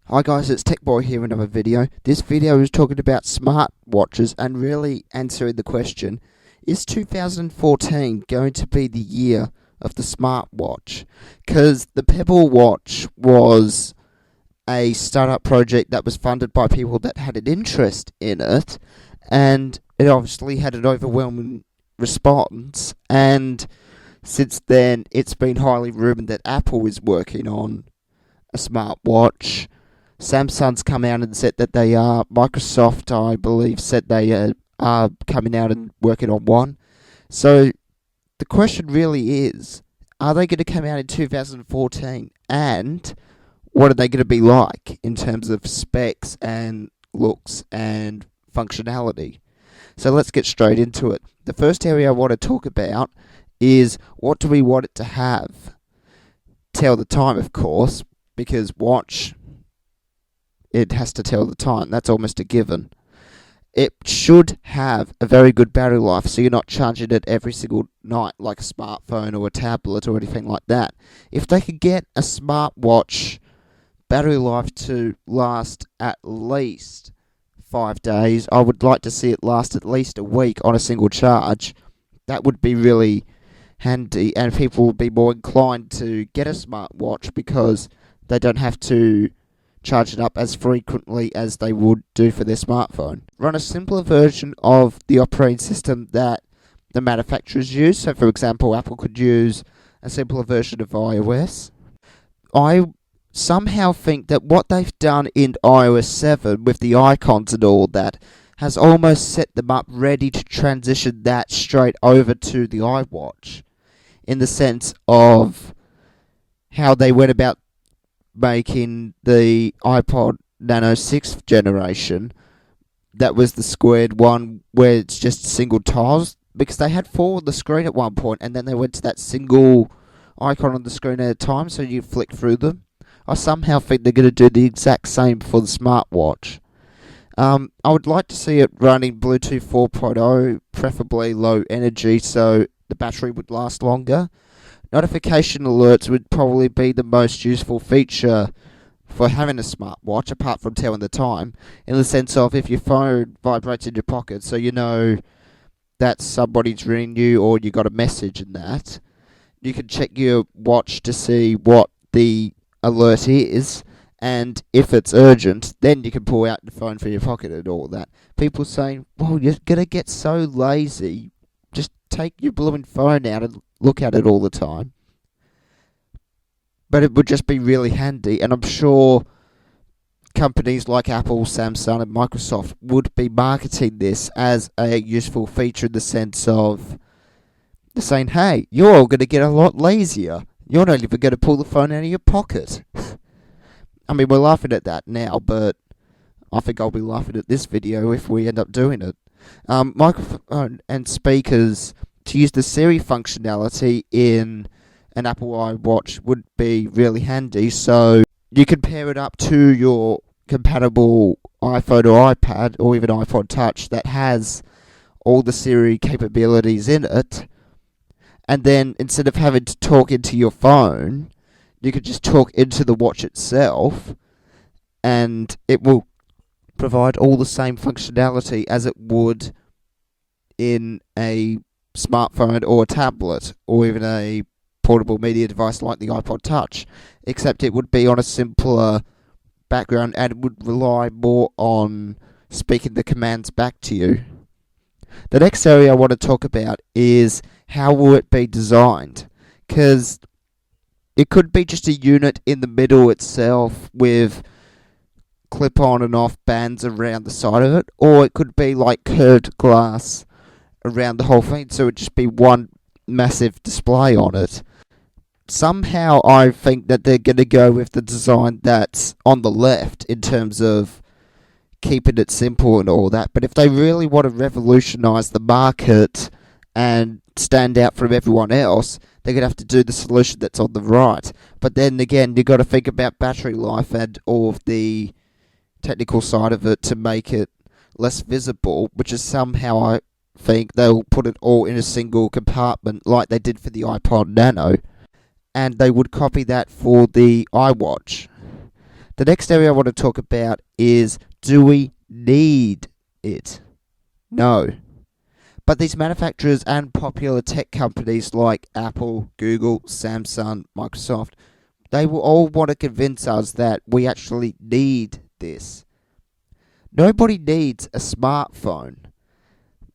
Hi guys, it's TechBoy here with another video. This video is talking about smartwatches and really answering the question, is 2014 going to be the year of the smartwatch? Because the Pebble Watch was a startup project that was funded by people that had an interest in it, and it obviously had an overwhelming response, and since then it's been highly rumoured that Apple is working on a smartwatch. Samsung's come out and said that they are. Microsoft, I believe, said they are coming out and working on one. So the question really is, are they going to come out in 2014? And what are they going to be like in terms of specs and looks and functionality? So let's get straight into it. The first area I want to talk about is, what do we want it to have? Tell the time, of course, because it has to tell the time. That's almost a given. It should have a very good battery life, so you're not charging it every single night like a smartphone or a tablet or anything like that. If they could get a smartwatch battery life to last at least 5 days, I would like to see it last at least a week on a single charge. That would be really handy, and people would be more inclined to get a smartwatch because they don't have to charge it up as frequently as they would do for their smartphone. Run a simpler version of the operating system that the manufacturers use. So, for example, Apple could use a simpler version of iOS. I somehow think that what they've done in iOS 7 with the icons and all that has almost set them up ready to transition that straight over to the iWatch, in the sense of how they went about making the iPod Nano 6th generation. That was the squared one where it's just single tiles, because they had 4 on the screen at one point, and then they went to that single icon on the screen at a time, so you flick through them. I somehow think they're going to do the exact same for the smartwatch. I would like to see it running Bluetooth 4.0, preferably low energy, so the battery would last longer. Notification alerts would probably be the most useful feature for having a smartwatch, apart from telling the time, in the sense of if your phone vibrates in your pocket, so you know that somebody's ringing you or you got a message and that, you can check your watch to see what the alert is, and if it's urgent, then you can pull out the phone from your pocket and all that. People saying, well, you're going to get so lazy, just take your blooming phone out and look at it all the time. But it would just be really handy, and I'm sure companies like Apple, Samsung and Microsoft would be marketing this as a useful feature, in the sense of they're saying, hey, you're all going to get a lot lazier. You're not even going to pull the phone out of your pocket. I mean, we're laughing at that now, but I think I'll be laughing at this video if we end up doing it. Microphone and speakers to use the Siri functionality in an Apple iWatch would be really handy, so you can pair it up to your compatible iPhone or iPad or even iPod Touch that has all the Siri capabilities in it, and then instead of having to talk into your phone, you could just talk into the watch itself, and it will provide all the same functionality as it would in a smartphone or a tablet or even a portable media device like the iPod Touch, except it would be on a simpler background and it would rely more on speaking the commands back to you. The next area I want to talk about is, how will it be designed? Because it could be just a unit in the middle itself with clip-on and off bands around the side of it, or it could be like curved glass around the whole thing, so it'd just be one massive display on it. Somehow I think that they're going to go with the design that's on the left in terms of keeping it simple and all that, but if they really want to revolutionise the market and stand out from everyone else, they're going to have to do the solution that's on the right. But then again, you've got to think about battery life and all of the technical side of it to make it less visible, which is somehow, I think, they'll put it all in a single compartment like they did for the iPod Nano, and they would copy that for the iWatch. The next area I want to talk about is, do we need it? No. But these manufacturers and popular tech companies like Apple, Google, Samsung, Microsoft, they will all want to convince us that we actually need this. Nobody needs a smartphone.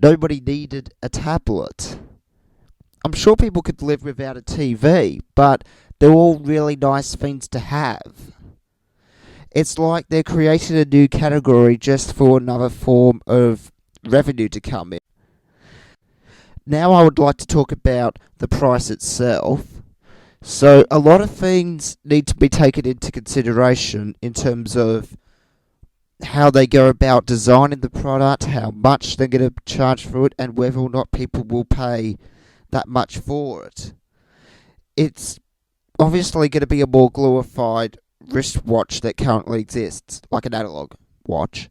Nobody needed a tablet. I'm sure people could live without a TV, but they're all really nice things to have. It's like they're creating a new category just for another form of revenue to come in. Now I would like to talk about the price itself. So a lot of things need to be taken into consideration in terms of how they go about designing the product, how much they're going to charge for it, and whether or not people will pay that much for it. It's obviously going to be a more glorified wristwatch that currently exists, like an analog watch.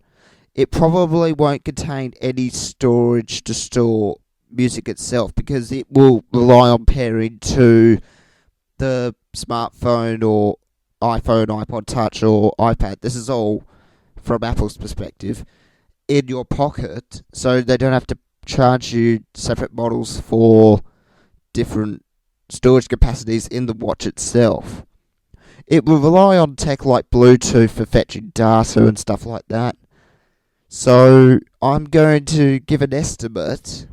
It probably won't contain any storage to store music itself, because it will rely on pairing to the smartphone or iPhone, iPod Touch or iPad. This is all, from Apple's perspective, in your pocket, so they don't have to charge you separate models for different storage capacities in the watch itself. It will rely on tech like Bluetooth for fetching data and stuff like that. So I'm going to give an estimate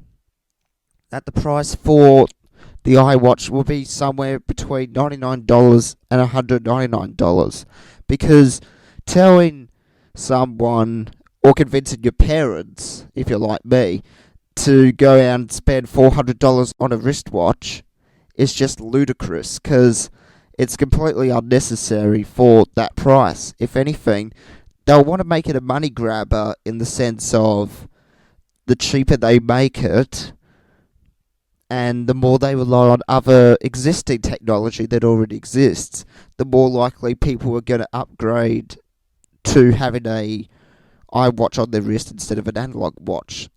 that the price for the iWatch will be somewhere between $99 and $199, because telling someone, or convincing your parents, if you're like me, to go out and spend $400 on a wristwatch is just ludicrous, because it's completely unnecessary for that price. If anything, they'll want to make it a money grabber in the sense of the cheaper they make it, and the more they rely on other existing technology that already exists, the more likely people are going to upgrade to having a iWatch on their wrist instead of an analog watch.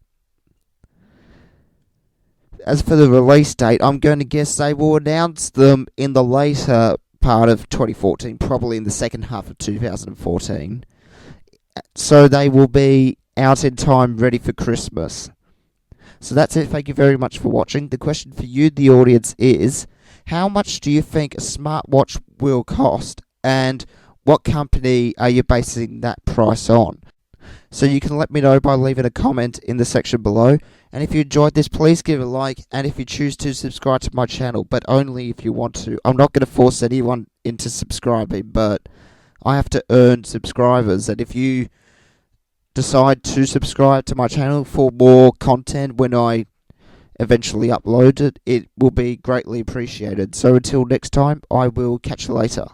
As for the release date, I'm going to guess they will announce them in the later part of 2014, probably in the second half of 2014. So they will be out in time, ready for Christmas. So that's it. Thank you very much for watching. The question for you, the audience, is how much do you think a smartwatch will cost, and what company are you basing that price on? So you can let me know by leaving a comment in the section below. And if you enjoyed this, please give a like, and if you choose to, subscribe to my channel, but only if you want to. I'm not going to force anyone into subscribing, but I have to earn subscribers, and if you decide to subscribe to my channel for more content when I eventually upload it, it will be greatly appreciated. So until next time, I will catch you later.